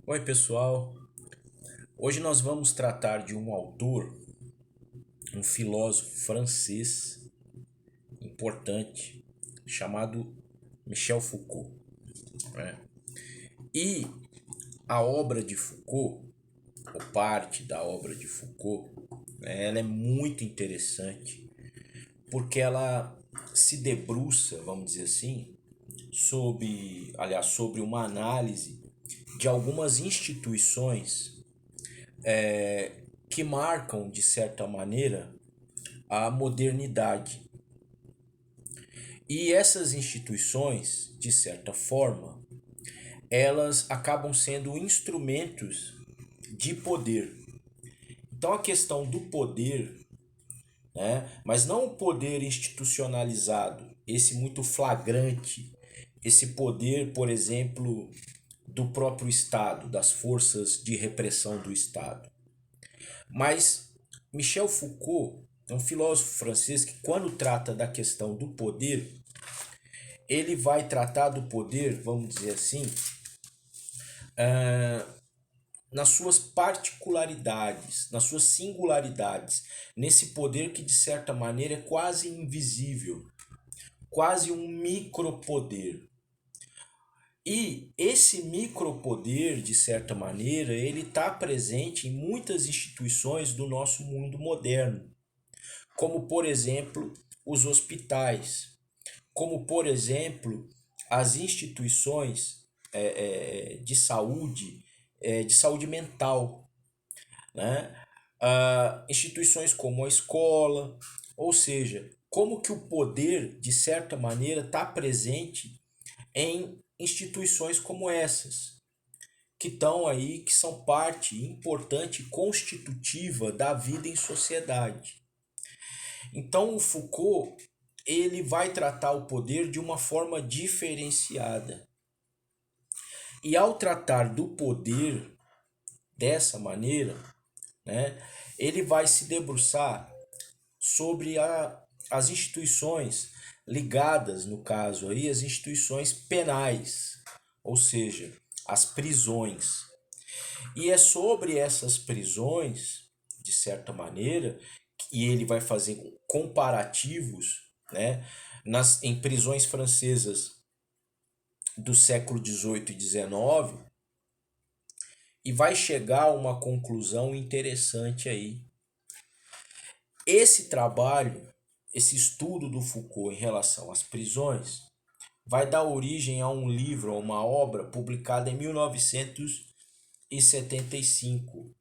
Oi, pessoal. Hoje nós vamos tratar de um autor, um filósofo francês importante, chamado Michel Foucault, né? E a obra de Foucault, ou parte da obra de Foucault, né, ela é muito interessante porque ela se debruça, vamos dizer assim, sobre uma análise de algumas instituições que marcam, de certa maneira, a modernidade. E essas instituições, de certa forma, elas acabam sendo instrumentos de poder. Então a questão do poder, né, mas não o poder institucionalizado, esse muito flagrante, esse poder, por exemplo, do próprio Estado, das forças de repressão do Estado. Mas Michel Foucault é um filósofo francês que, quando trata da questão do poder, ele vai tratar do poder, vamos dizer assim, nas suas particularidades, nas suas singularidades, nesse poder que de certa maneira é quase invisível, quase um micropoder. E esse micropoder, de certa maneira, ele está presente em muitas instituições do nosso mundo moderno, como por exemplo os hospitais, como por exemplo as instituições de saúde mental, né? Instituições como a escola, ou seja, como que o poder, de certa maneira, está presente em instituições como essas, que estão aí, que são parte importante, constitutiva da vida em sociedade. Então, o Foucault ele vai tratar o poder de uma forma diferenciada. E ao tratar do poder dessa maneira, né, ele vai se debruçar sobre as instituições ligadas, no caso aí, as instituições penais, ou seja, as prisões. E é sobre essas prisões, de certa maneira, e ele vai fazer comparativos, né, em prisões francesas do século XVIII e XIX, e vai chegar a uma conclusão interessante aí. Esse trabalho, esse estudo do Foucault em relação às prisões, vai dar origem a um livro, a uma obra publicada em 1975,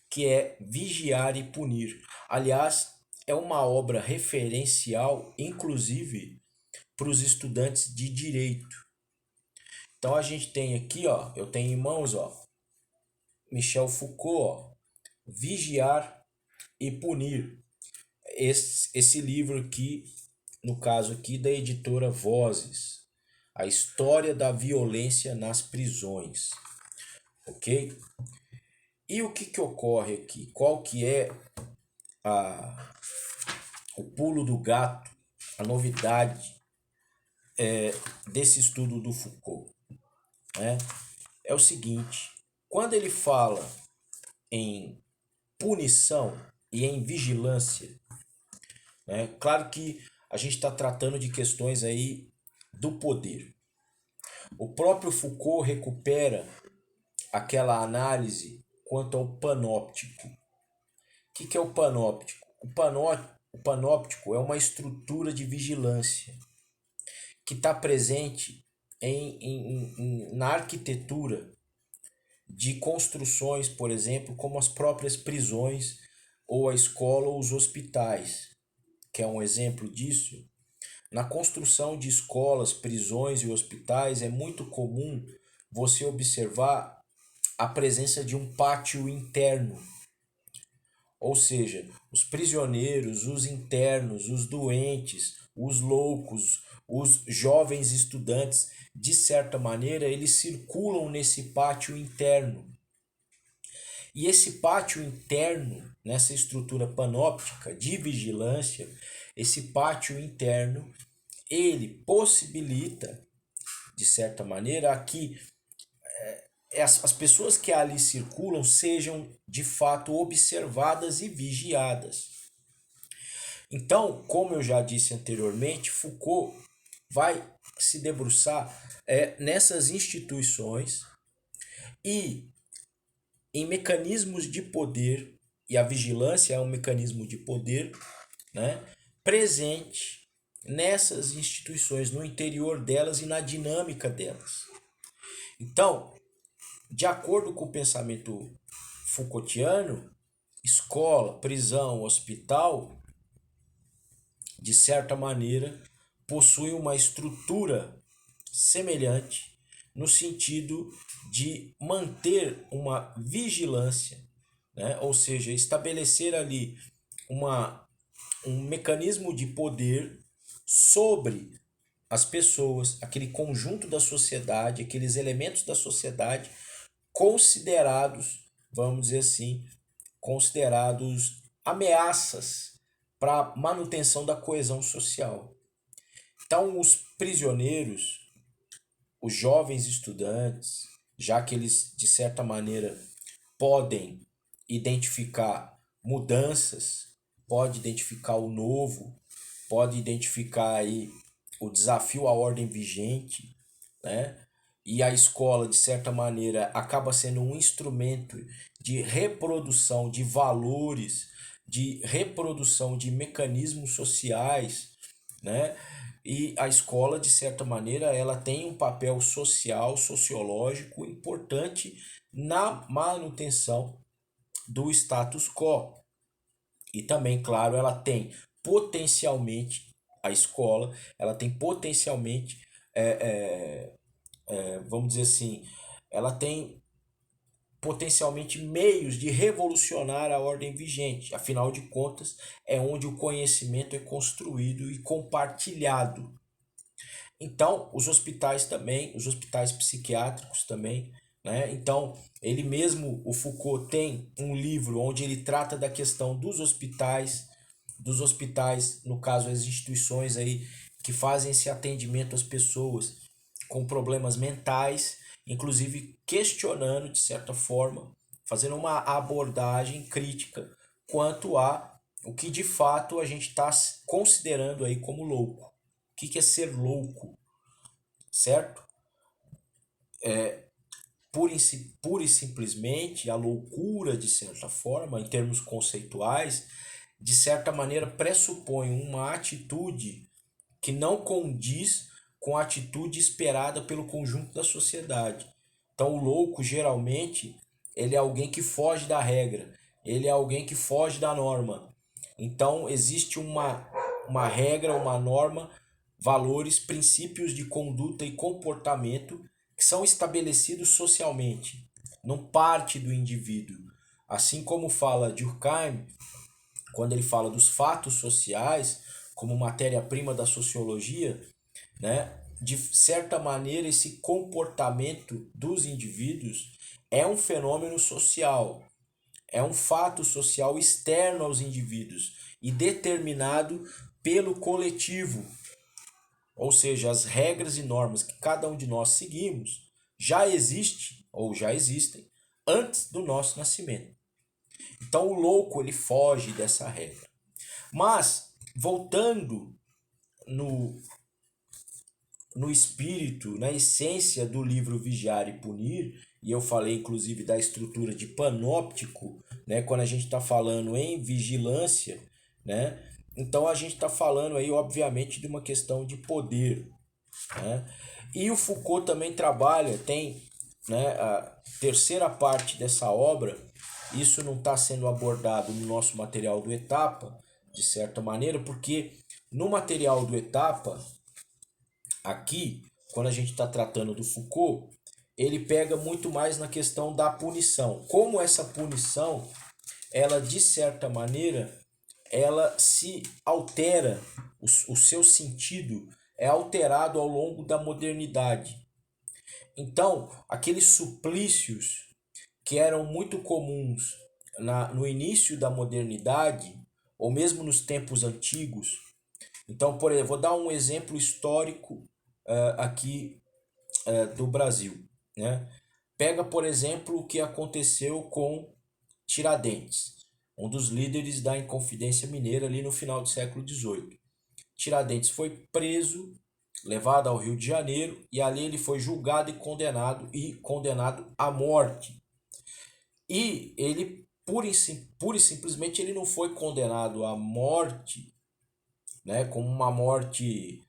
que é Vigiar e Punir. Aliás, é uma obra referencial, inclusive, para os estudantes de direito. Então a gente tem aqui, ó, eu tenho em mãos, ó, Michel Foucault, ó, Vigiar e Punir. Esse livro aqui, no caso aqui da editora Vozes, a história da violência nas prisões, ok? E o que que ocorre aqui? Qual que é a, o pulo do gato, a novidade desse estudo do Foucault, né? É o seguinte, quando ele fala em punição e em vigilância, né? Claro que a gente está tratando de questões aí do poder. O próprio Foucault recupera aquela análise quanto ao panóptico. O que é o panóptico? O panóptico é uma estrutura de vigilância que está presente na arquitetura de construções, por exemplo, como as próprias prisões, ou a escola ou os hospitais, que é um exemplo disso. Na construção de escolas, prisões e hospitais é muito comum você observar a presença de um pátio interno, ou seja, os prisioneiros, os internos, os doentes, os loucos, os jovens estudantes, de certa maneira, eles circulam nesse pátio interno. E esse pátio interno, nessa estrutura panóptica de vigilância, esse pátio interno, ele possibilita, de certa maneira, que as pessoas que ali circulam sejam de fato observadas e vigiadas. Então, como eu já disse anteriormente, Foucault vai se debruçar nessas instituições e em mecanismos de poder, e a vigilância é um mecanismo de poder, né, presente nessas instituições, no interior delas e na dinâmica delas. Então, de acordo com o pensamento Foucaultiano, escola, prisão, hospital, de certa maneira, possuem uma estrutura semelhante no sentido de manter uma vigilância, né? Ou seja, estabelecer ali um mecanismo de poder sobre as pessoas, aquele conjunto da sociedade, aqueles elementos da sociedade considerados, vamos dizer assim, considerados ameaças para a manutenção da coesão social. Então, os prisioneiros, os jovens estudantes, já que eles, de certa maneira, podem identificar mudanças, pode identificar o novo, pode identificar aí o desafio à ordem vigente, né? E a escola, de certa maneira, acaba sendo um instrumento de reprodução de valores, de reprodução de mecanismos sociais, né? E a escola, de certa maneira, ela tem um papel social, sociológico importante na manutenção do status quo. E também, claro, ela tem potencialmente, a escola, ela tem potencialmente, vamos dizer assim, ela tem potencialmente meios de revolucionar a ordem vigente. Afinal de contas, é onde o conhecimento é construído e compartilhado. Então, os hospitais também, os hospitais psiquiátricos também, né? Então, ele mesmo, o Foucault, tem um livro onde ele trata da questão dos hospitais, no caso, as instituições aí que fazem esse atendimento às pessoas com problemas mentais, inclusive questionando, de certa forma, fazendo uma abordagem crítica quanto a o que de fato a gente está considerando aí como louco. O que é ser louco, certo? Pura e simplesmente a loucura, de certa forma, em termos conceituais, de certa maneira pressupõe uma atitude que não condiz com a atitude esperada pelo conjunto da sociedade. Então, o louco, geralmente, ele é alguém que foge da regra, ele é alguém que foge da norma. Então, existe uma regra, uma norma, valores, princípios de conduta e comportamento que são estabelecidos socialmente, não parte do indivíduo. Assim como fala Durkheim, quando ele fala dos fatos sociais como matéria-prima da sociologia, né? De certa maneira, esse comportamento dos indivíduos é um fenômeno social, é um fato social externo aos indivíduos e determinado pelo coletivo. Ou seja, as regras e normas que cada um de nós seguimos já existem ou já existem antes do nosso nascimento. Então o louco ele foge dessa regra. Mas voltando no no espírito, na essência do livro Vigiar e Punir, e eu falei inclusive da estrutura de panóptico, né, quando a gente está falando em vigilância, né, então a gente está falando aí, obviamente, de uma questão de poder, né? E o Foucault também trabalha, tem, né, a terceira parte dessa obra, isso não está sendo abordado no nosso material do Etapa, de certa maneira, porque no material do Etapa, aqui, quando a gente está tratando do Foucault, ele pega muito mais na questão da punição. Como essa punição, ela de certa maneira, ela se altera, o seu sentido é alterado ao longo da modernidade. Então, aqueles suplícios que eram muito comuns no início da modernidade, ou mesmo nos tempos antigos. Então, por exemplo, vou dar um exemplo histórico aqui do Brasil, né? Pega, por exemplo, o que aconteceu com Tiradentes, um dos líderes da Inconfidência Mineira ali no final do século XVIII. Tiradentes foi preso, levado ao Rio de Janeiro, e ali ele foi julgado e condenado à morte. E ele, pura e simplesmente, ele não foi condenado à morte, né, como uma morte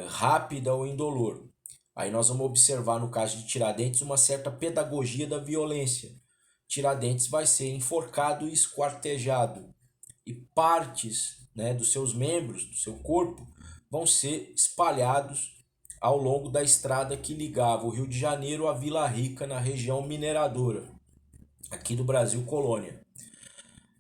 rápida ou indolor. Aí nós vamos observar no caso de Tiradentes uma certa pedagogia da violência. Tiradentes vai ser enforcado e esquartejado, e partes, né, dos seus membros, do seu corpo, vão ser espalhados ao longo da estrada que ligava o Rio de Janeiro à Vila Rica, na região mineradora, aqui do Brasil colônia.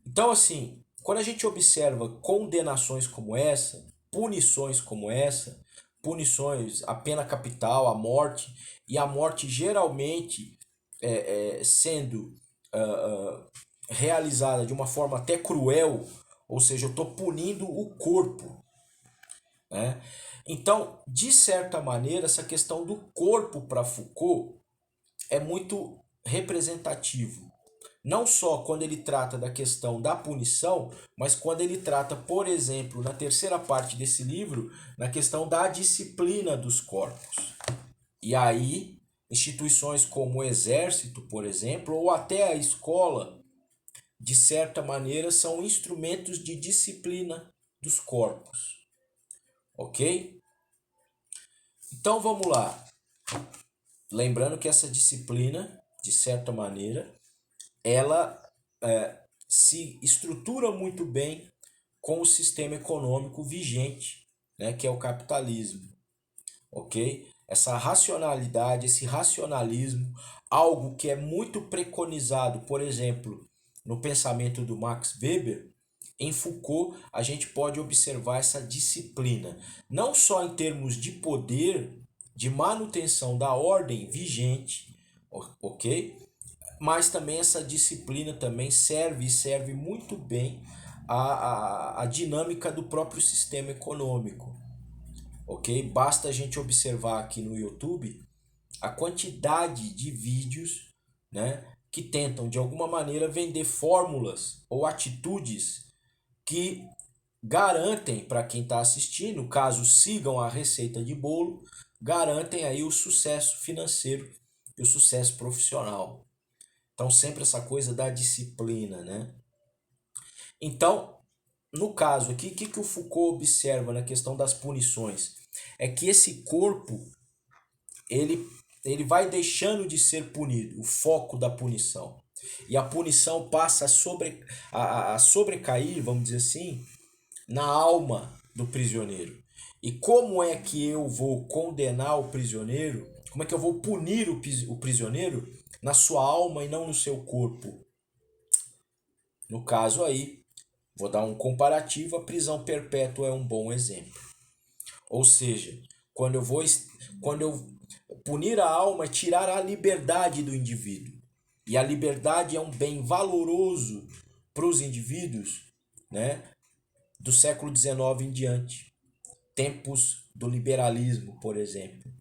Então, assim, quando a gente observa condenações como essa, punições como essa, punições, a pena capital, a morte, e a morte geralmente sendo realizada de uma forma até cruel, ou seja, eu estou punindo o corpo, né? Então, de certa maneira, essa questão do corpo para Foucault é muito representativo. Não só quando ele trata da questão da punição, mas quando ele trata, por exemplo, na terceira parte desse livro, na questão da disciplina dos corpos. E aí, instituições como o exército, por exemplo, ou até a escola, de certa maneira, são instrumentos de disciplina dos corpos. Ok? Então vamos lá. Lembrando que essa disciplina, de certa maneira, ela se estrutura muito bem com o sistema econômico vigente, né, que é o capitalismo, ok? Essa racionalidade, esse racionalismo, algo que é muito preconizado, por exemplo, no pensamento do Max Weber, em Foucault a gente pode observar essa disciplina, não só em termos de poder, de manutenção da ordem vigente, ok? Mas também essa disciplina também serve muito bem a dinâmica do próprio sistema econômico, ok? Basta a gente observar aqui no YouTube a quantidade de vídeos, né, que tentam de alguma maneira vender fórmulas ou atitudes que garantem para quem está assistindo, caso sigam a receita de bolo, garantem aí o sucesso financeiro e o sucesso profissional. Então, sempre essa coisa da disciplina, né? Então, no caso aqui, o que o Foucault observa na questão das punições? É que esse corpo, ele, ele vai deixando de ser punido, o foco da punição. E a punição passa a sobrecair, vamos dizer assim, na alma do prisioneiro. E como é que eu vou condenar o prisioneiro? Como é que eu vou punir o prisioneiro na sua alma e não no seu corpo? No caso aí, vou dar um comparativo, a prisão perpétua é um bom exemplo. Ou seja, quando eu punir a alma é tirar a liberdade do indivíduo. E a liberdade é um bem valoroso para os indivíduos, né, do século XIX em diante. Tempos do liberalismo, por exemplo.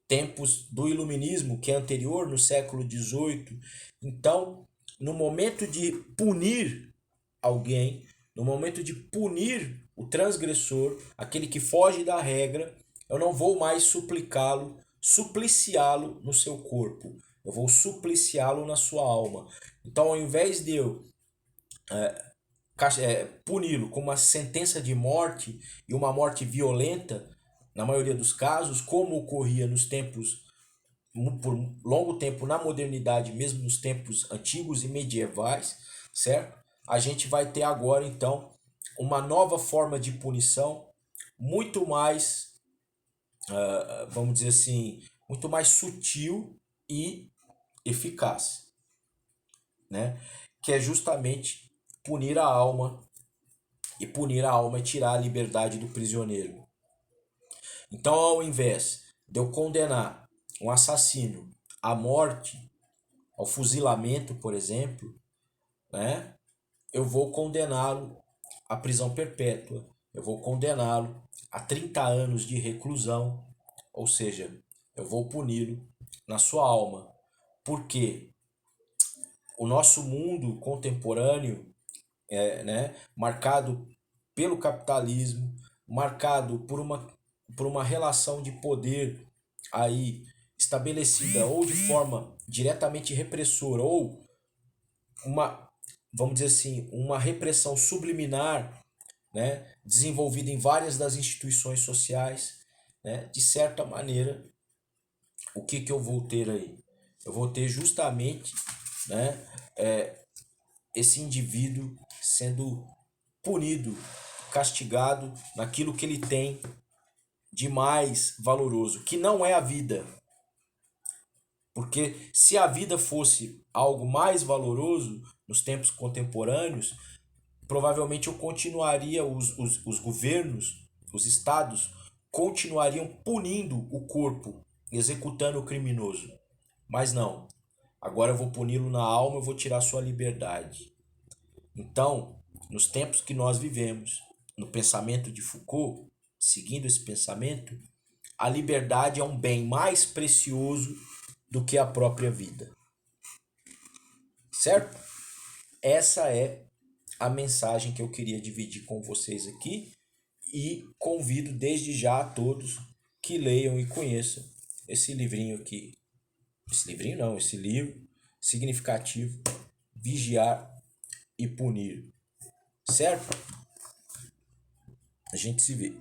Tempos do iluminismo, que é anterior, no século XVIII. Então, no momento de punir alguém, no momento de punir o transgressor, aquele que foge da regra, eu não vou mais supliciá-lo no seu corpo. Eu vou supliciá-lo na sua alma. Então, ao invés de eu puni-lo com uma sentença de morte e uma morte violenta, na maioria dos casos, como ocorria nos tempos, por longo tempo na modernidade, mesmo nos tempos antigos e medievais, certo? A gente vai ter agora, então, uma nova forma de punição muito mais, vamos dizer assim, muito mais sutil e eficaz, né? Que é justamente punir a alma, e punir a alma é tirar a liberdade do prisioneiro. Então, ao invés de eu condenar um assassino à morte, ao fuzilamento, por exemplo, né, eu vou condená-lo à prisão perpétua, eu vou condená-lo a 30 anos de reclusão, ou seja, eu vou puni-lo na sua alma. Porque o nosso mundo contemporâneo né, marcado pelo capitalismo, marcado por uma relação de poder aí estabelecida ou de forma diretamente repressora ou uma, vamos dizer assim, uma repressão subliminar, né, desenvolvida em várias das instituições sociais, né, de certa maneira, o que que eu vou ter aí? Eu vou ter justamente, né, esse indivíduo sendo punido, castigado naquilo que ele tem de mais valoroso, que não é a vida. Porque se a vida fosse algo mais valoroso nos tempos contemporâneos, provavelmente eu continuaria, os governos, os estados, continuariam punindo o corpo, executando o criminoso. Mas não. Agora eu vou puni-lo na alma, eu vou tirar sua liberdade. Então, nos tempos que nós vivemos, no pensamento de Foucault, seguindo esse pensamento, a liberdade é um bem mais precioso do que a própria vida. Certo? Essa é a mensagem que eu queria dividir com vocês aqui e convido desde já a todos que leiam e conheçam esse livrinho aqui. Esse livrinho não, esse livro significativo, Vigiar e Punir. Certo? A gente se vê.